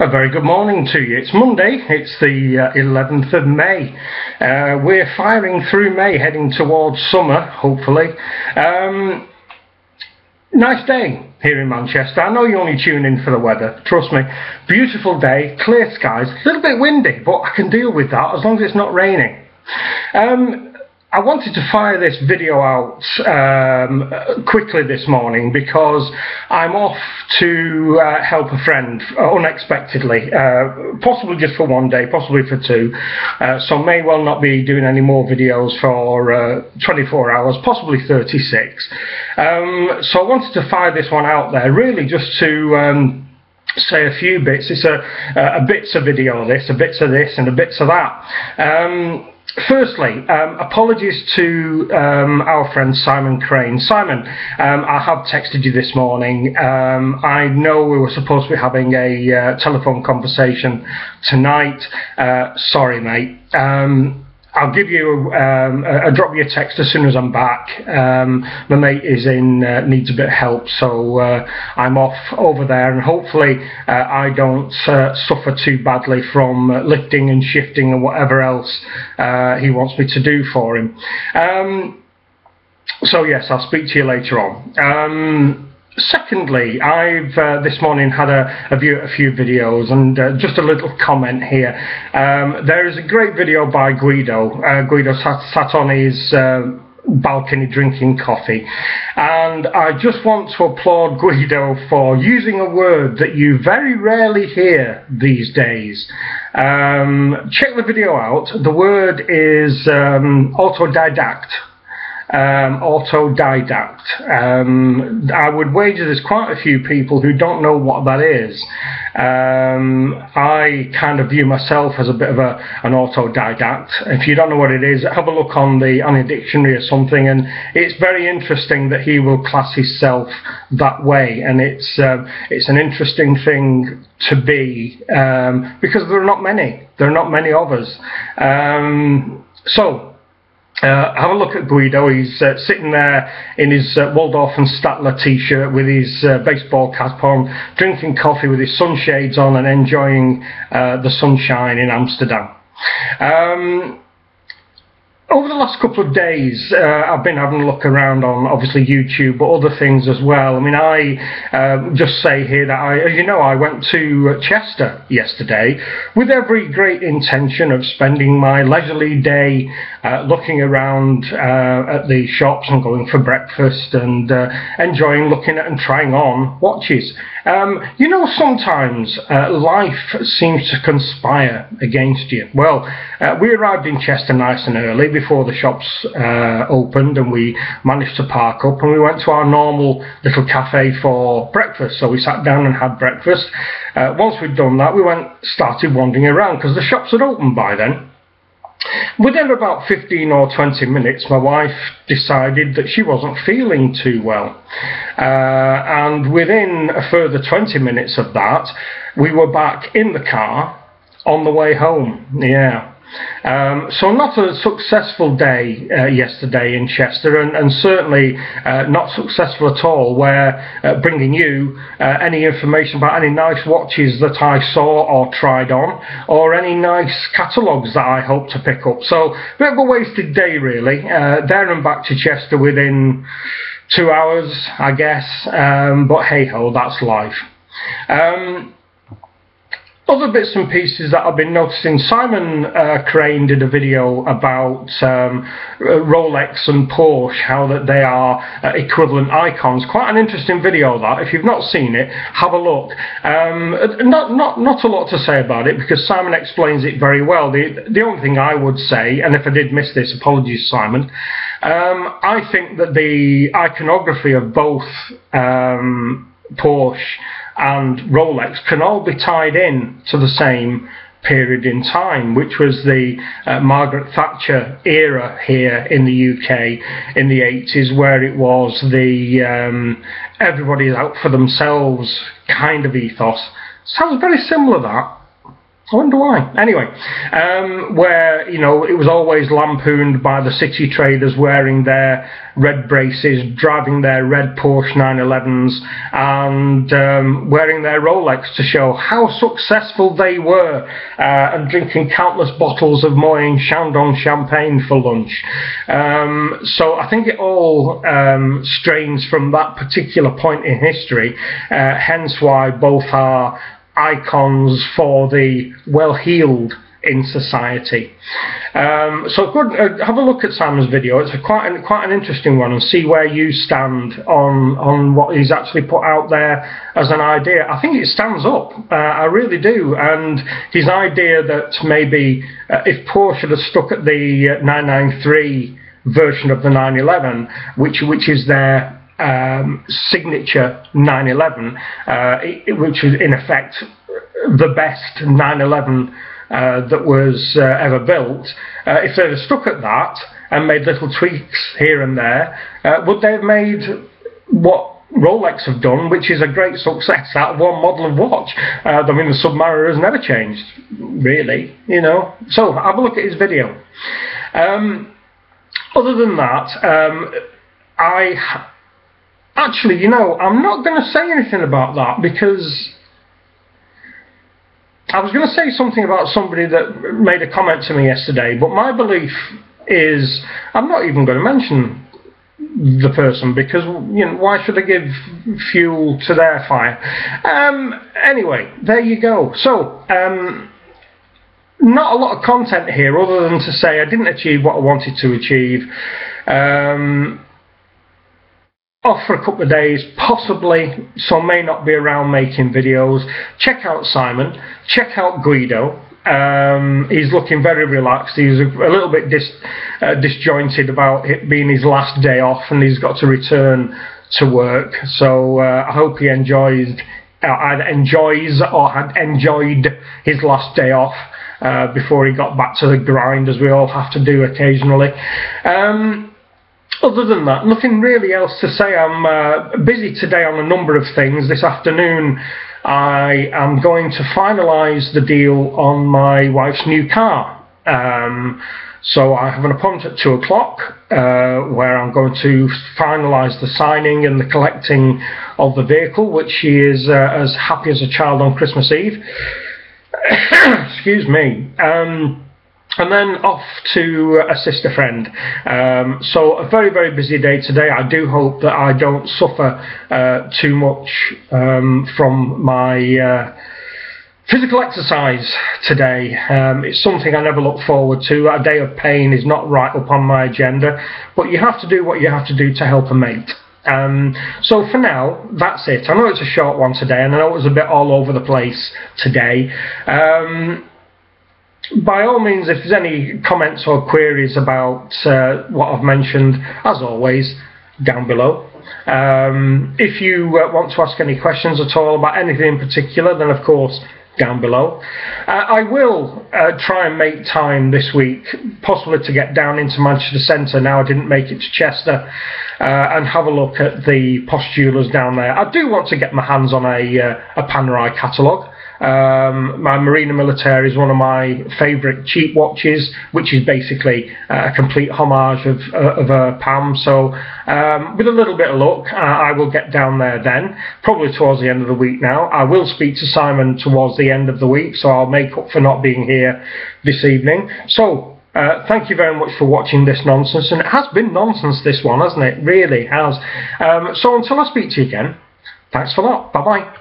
A very good morning to you. It's Monday, it's the 11th of May. We're firing through May, heading towards summer, hopefully. Nice day here in Manchester. I know you only tune in for the weather, trust me. Beautiful day, clear skies, a little bit windy, but I can deal with that as long as it's not raining. I wanted to fire this video out quickly this morning because I'm off to help a friend unexpectedly, possibly just for one day, possibly for two, so may well not be doing any more videos for 24 hours, possibly 36. So I wanted to fire this one out there really just to say a few bits. It's a bits of video this, a bits of this and a bits of that. Firstly, apologies to our friend Simon Crane. Simon, I have texted you this morning. I know we were supposed to be having a telephone conversation tonight. Sorry, mate. I'll give you I'll drop you a text as soon as I'm back. My mate is needs a bit of help, so I'm off over there, and hopefully I don't suffer too badly from lifting and shifting and whatever else he wants me to do for him. So yes, I'll speak to you later on. Secondly, I've this morning had a view at a few videos, and just a little comment here. There is a great video by Guido. Guido sat on his balcony drinking coffee, and I just want to applaud Guido for using a word that you very rarely hear these days. Check the video out. The word is autodidact. Autodidact. I would wager there's quite a few people who don't know what that is. I kind of view myself as a bit of an autodidact. If you don't know what it is, have a look on a dictionary or something, and it's very interesting that he will class himself that way, and it's an interesting thing to be, because there are not many of us. Have a look at Guido. He's sitting there in his Waldorf and Statler t-shirt with his baseball cap on, drinking coffee with his sunshades on and enjoying the sunshine in Amsterdam. Over the last couple of days, I've been having a look around on obviously YouTube, but other things as well. I mean, I just say here that as you know, I went to Chester yesterday with every great intention of spending my leisurely day looking around at the shops and going for breakfast and enjoying looking at and trying on watches. You know, sometimes life seems to conspire against you. Well, we arrived in Chester nice and early before the shops opened, and we managed to park up, and we went to our normal little cafe for breakfast. So we sat down and had breakfast. Once we'd done that, we started wandering around because the shops had opened by then. Within about 15 or 20 minutes, my wife decided that she wasn't feeling too well. And within a further 20 minutes of that, we were back in the car on the way home. Yeah. So not a successful day yesterday in Chester, and certainly not successful at all where bringing you any information about any nice watches that I saw or tried on, or any nice catalogues that I hope to pick up. So a bit of a wasted day really, there and back to Chester within 2 hours I guess, but hey ho, that's life. Other bits and pieces that I've been noticing, Simon Crane did a video about Rolex and Porsche, how that they are equivalent icons. Quite an interesting video that. If you've not seen it, have a look. Not a lot to say about it because Simon explains it very well. The only thing I would say, and if I did miss this, apologies Simon, I think that the iconography of both Porsche and Rolex can all be tied in to the same period in time, which was the Margaret Thatcher era here in the UK in the 80s, where it was the everybody's out for themselves kind of ethos. Sounds very similar that. I wonder why. Anyway, where, you know, it was always lampooned by the city traders wearing their red braces, driving their red Porsche 911s, and wearing their Rolex to show how successful they were, and drinking countless bottles of Moët Chandon champagne for lunch. So I think it all strains from that particular point in history, hence why both are icons for the well-heeled in society. So good, have a look at Simon's video. It's quite an interesting one, and see where you stand on what he's actually put out there as an idea. I think it stands up, I really do, and his idea that maybe if Porsche had stuck at the 993 version of the 911, which is their signature 911, which is in effect the best 911 that was ever built, if they'd have stuck at that and made little tweaks here and there, would they have made what Rolex have done, which is a great success, out of one model of watch? I mean, the Submariner has never changed, really, you know. So have a look at his video. Other than that, actually, you know, I'm not going to say anything about that, because I was going to say something about somebody that made a comment to me yesterday, but my belief is I'm not even going to mention the person, because, you know, why should I give fuel to their fire? Anyway, there you go. So, not a lot of content here other than to say I didn't achieve what I wanted to achieve. Off for a couple of days, possibly, so may not be around making videos. Check out Simon, check out Guido. He's looking very relaxed. He's a little bit disjointed about it being his last day off, and he's got to return to work. So I hope he enjoys or had enjoyed his last day off before he got back to the grind, as we all have to do occasionally. Other than that, nothing really else to say. I'm busy today on a number of things. This afternoon I am going to finalise the deal on my wife's new car. So I have an appointment at 2 o'clock where I'm going to finalise the signing and the collecting of the vehicle, which she is as happy as a child on Christmas Eve. Excuse me. And then off to assist a friend. So a very, very busy day today. I do hope that I don't suffer too much from my physical exercise today. It's something I never look forward to. A day of pain is not right up on my agenda, but you have to do what you have to do to help a mate. So for now, that's it. I know it's a short one today, and I know it was a bit all over the place today. By all means, if there's any comments or queries about what I've mentioned, as always, down below. If you want to ask any questions at all about anything in particular, then of course, down below. I will try and make time this week, possibly to get down into Manchester Centre. Now I didn't make it to Chester, and have a look at the Postulars down there. I do want to get my hands on a Panerai catalogue. My Marina Militaire is one of my favourite cheap watches, which is basically a complete homage of a PAM. So with a little bit of luck, I will get down there then, probably towards the end of the week now. I will speak to Simon towards the end of the week, so I'll make up for not being here this evening. So thank you very much for watching this nonsense, and it has been nonsense, this one, hasn't it? Really has. So until I speak to you again, thanks for that. Bye bye.